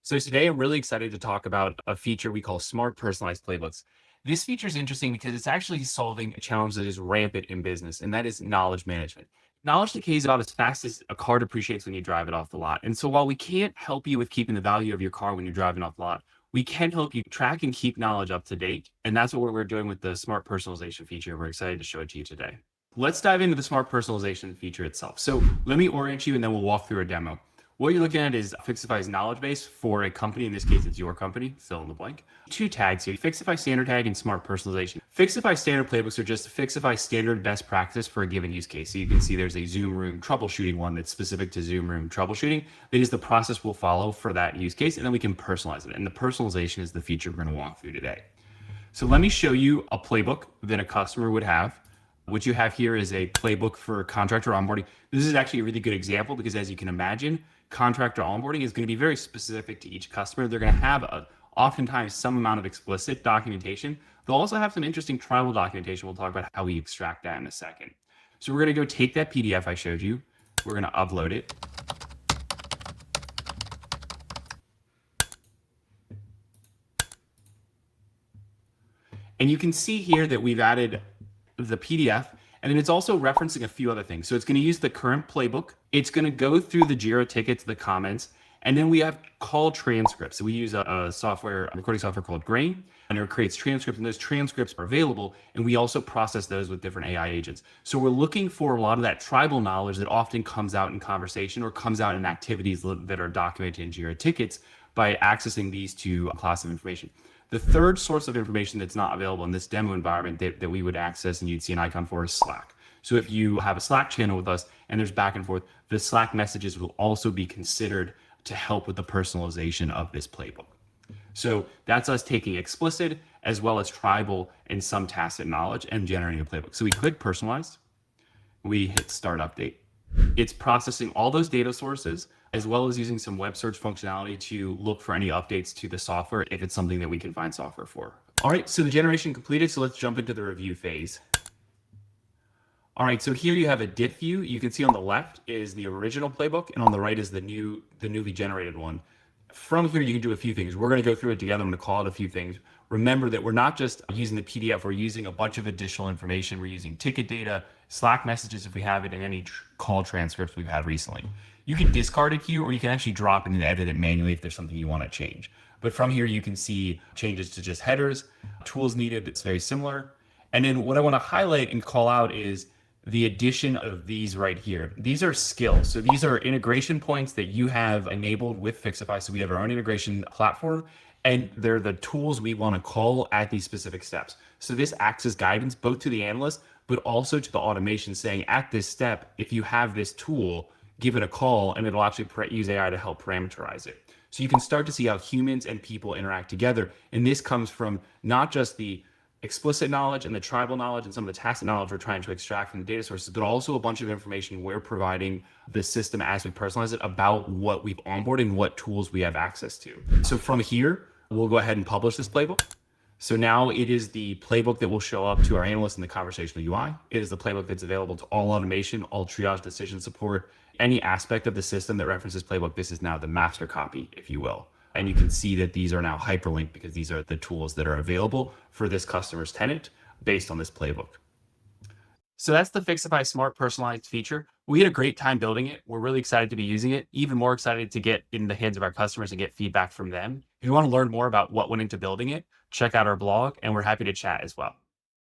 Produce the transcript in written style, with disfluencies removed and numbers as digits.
So today I'm really excited to talk about a feature we call Smart Personalized Playbooks. This feature is interesting because it's actually solving a challenge that is rampant in business, and that is knowledge management. Knowledge decays about as fast as a car depreciates when you drive it off the lot. And so while we can't help you with keeping the value of your car when you're driving off the lot, we can help you track and keep knowledge up to date. And that's what we're doing with the Smart Personalization feature. We're excited to show it to you today. Let's dive into the Smart Personalization feature itself. So let me orient you and then we'll walk through a demo. What you're looking at is Fixify's knowledge base for a company. In this case, it's your company, fill in the blank. Two tags here, Fixify standard tag and smart personalization. Fixify standard playbooks are just Fixify standard best practice for a given use case. So you can see there's a Zoom room troubleshooting one that's specific to Zoom room troubleshooting. That is the process we'll follow for that use case, and then we can personalize it. And the personalization is the feature we're gonna walk through today. So let me show you a playbook that a customer would have. What you have here is a playbook for contractor onboarding. This is actually a really good example because, as you can imagine, contractor onboarding is going to be very specific to each customer. They're going to have oftentimes some amount of explicit documentation. They'll also have some interesting tribal documentation. We'll talk about how we extract that in a second. So we're going to go take that PDF I showed you. We're going to upload it. And you can see here that we've added the PDF, and then it's also referencing a few other things. So it's going to use the current playbook. It's going to go through the Jira tickets, the comments, and then we have call transcripts. So we use a recording software called Grain, and it creates transcripts, and those transcripts are available, and we also process those with different AI agents. So we're looking for a lot of that tribal knowledge that often comes out in conversation or comes out in activities that are documented in Jira tickets by accessing these two classes of information. The third source of information that's not available in this demo environment that we would access and you'd see an icon for is Slack. So if you have a Slack channel with us and there's back and forth, the Slack messages will also be considered to help with the personalization of this playbook. So that's us taking explicit as well as tribal and some tacit knowledge and generating a playbook. So we click personalized, we hit start update. It's processing all those data sources as well as using some web search functionality to look for any updates to the software if it's something that we can find software for. All right, so the generation completed, so let's jump into the review phase. All right, so here you have a diff view. You can see on the left is the original playbook, and on the right is the newly generated one. From here, you can do a few things. We're going to go through it together. I'm going to call it a few things. Remember that we're not just using the PDF. We're using a bunch of additional information. We're using ticket data, Slack messages if we have it, and any call transcripts we've had recently. You can discard it here, or you can actually drop it and edit it manually if there's something you want to change. But from here, you can see changes to just headers, tools needed. It's very similar. And then what I want to highlight and call out is the addition of these right here. These are skills. So these are integration points that you have enabled with Fixify. So we have our own integration platform, and they're the tools we want to call at these specific steps. So this acts as guidance both to the analyst, but also to the automation saying at this step, if you have this tool, give it a call and it'll actually use AI to help parameterize it. So you can start to see how humans and people interact together. And this comes from not just the explicit knowledge and the tribal knowledge and some of the tacit knowledge we're trying to extract from the data sources, but also a bunch of information we're providing the system as we personalize it about what we've onboarded and what tools we have access to. So from here, we'll go ahead and publish this playbook. So now it is the playbook that will show up to our analysts in the conversational UI. It is the playbook that's available to all automation, all triage decision support, any aspect of the system that references playbook. This is now the master copy, if you will. And you can see that these are now hyperlinked because these are the tools that are available for this customer's tenant based on this playbook. So that's the Fixify Smart Personalized feature. We had a great time building it. We're really excited to be using it, even more excited to get in the hands of our customers and get feedback from them. If you want to learn more about what went into building it, check out our blog, and we're happy to chat as well.